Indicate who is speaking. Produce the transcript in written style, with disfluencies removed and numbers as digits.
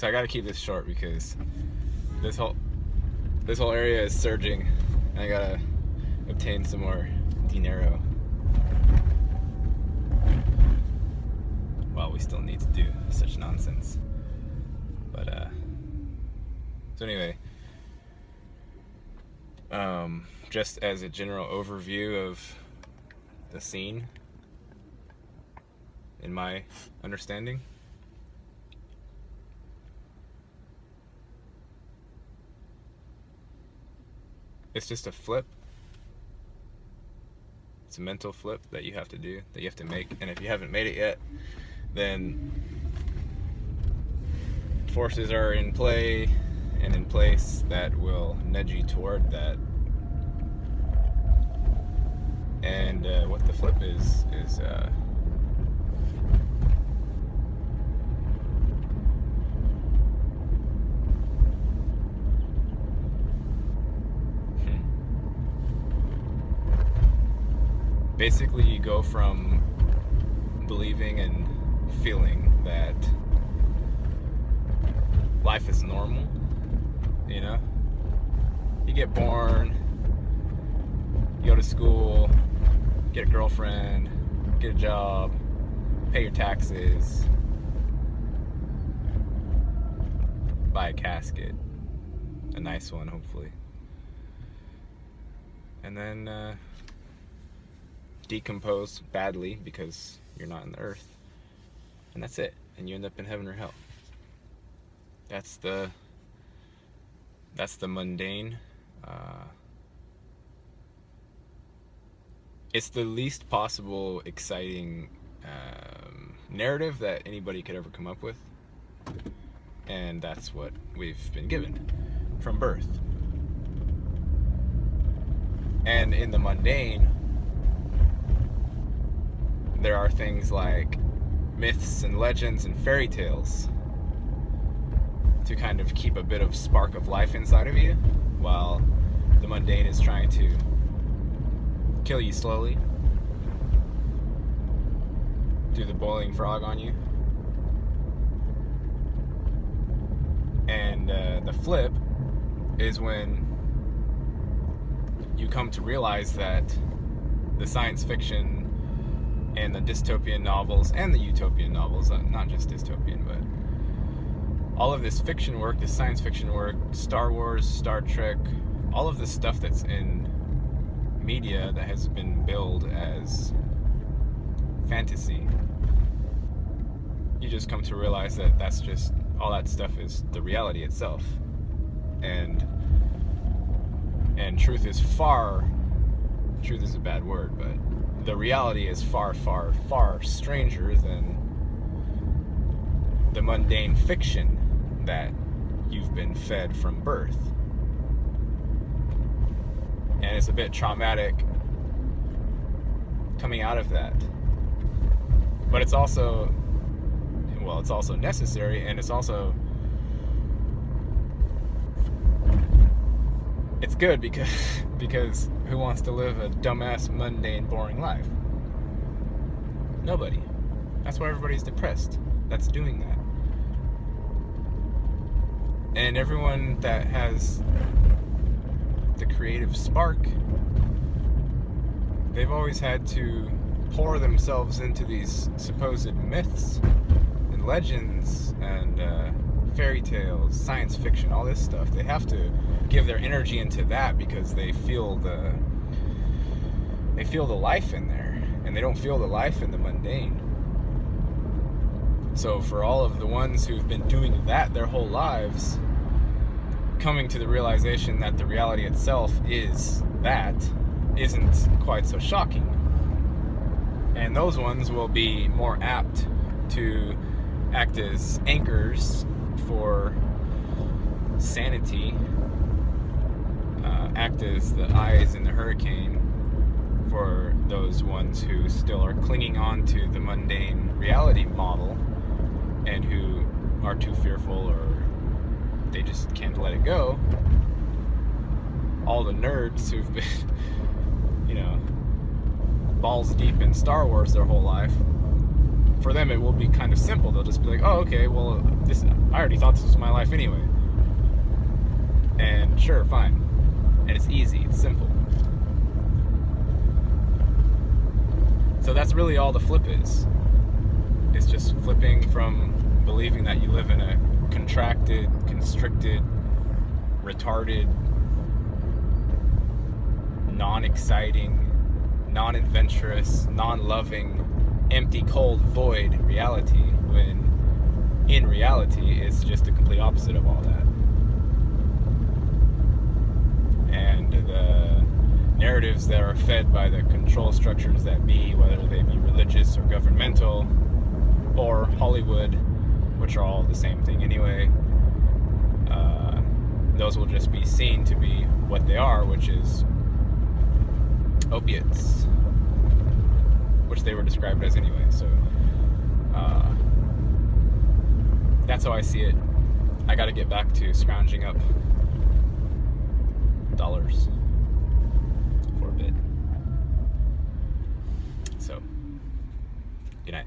Speaker 1: So I gotta keep this short because this whole area is surging, and I gotta obtain some more dinero. Well, we still need to do such nonsense. But so anyway, just as a general overview of the scene, in my understanding, it's just a flip. It's a mental flip that you have to do, that you have to make. And if you haven't made it yet, then forces are in play and in place that will nudge you toward that. And what the flip is basically you go from believing and feeling that life is normal, you know? You get born, you go to school, get a girlfriend, get a job, pay your taxes, buy a casket, a nice one hopefully, and then decompose badly because you're not in the earth, and that's it, and you end up in heaven or hell. That's the mundane. It's the least possible exciting narrative that anybody could ever come up with, and that's what we've been given from birth. And in the mundane, there are things like myths and legends and fairy tales to kind of keep a bit of spark of life inside of you, while the mundane is trying to kill you slowly, do the boiling frog on you. And the flip is when you come to realize that the science fiction and the dystopian novels and the utopian novels, not just dystopian, but all of this fiction work, this science fiction work, Star Wars, Star Trek, all of this stuff that's in media that has been billed as fantasy, you just come to realize that that's just, all that stuff is the reality itself. And truth is a bad word, but the reality is far, far, far stranger than the mundane fiction that you've been fed from birth. And it's a bit traumatic coming out of that. But it's also necessary, and it's good because who wants to live a dumbass, mundane, boring life? Nobody. That's why everybody's depressed that's doing that. And everyone that has the creative spark, they've always had to pour themselves into these supposed myths and legends and fairy tales, science fiction, all this stuff. They have to give their energy into that because they feel the life in there, and they don't feel the life in the mundane. So for all of the ones who've been doing that their whole lives, coming to the realization that the reality itself is that isn't quite so shocking. And those ones will be more apt to act as anchors for sanity, act as the eyes in the hurricane for those ones who still are clinging on to the mundane reality model and who are too fearful or they just can't let it go. All the nerds who've been, balls deep in Star Wars their whole life, for them, it will be kind of simple. They'll just be like, oh, okay, well, I already thought this was my life anyway. And sure, fine. And it's easy, it's simple. So that's really all the flip is. It's just flipping from believing that you live in a contracted, constricted, retarded, non-exciting, non-adventurous, non-loving, empty, cold, void reality, when in reality it's just the complete opposite of all that. And the narratives that are fed by the control structures that be, whether they be religious or governmental or Hollywood, which are all the same thing anyway, those will just be seen to be what they are, which is opiates, which they were described as anyway. So that's how I see it. I got to get back to scrounging up dollars for a bit. So, good night.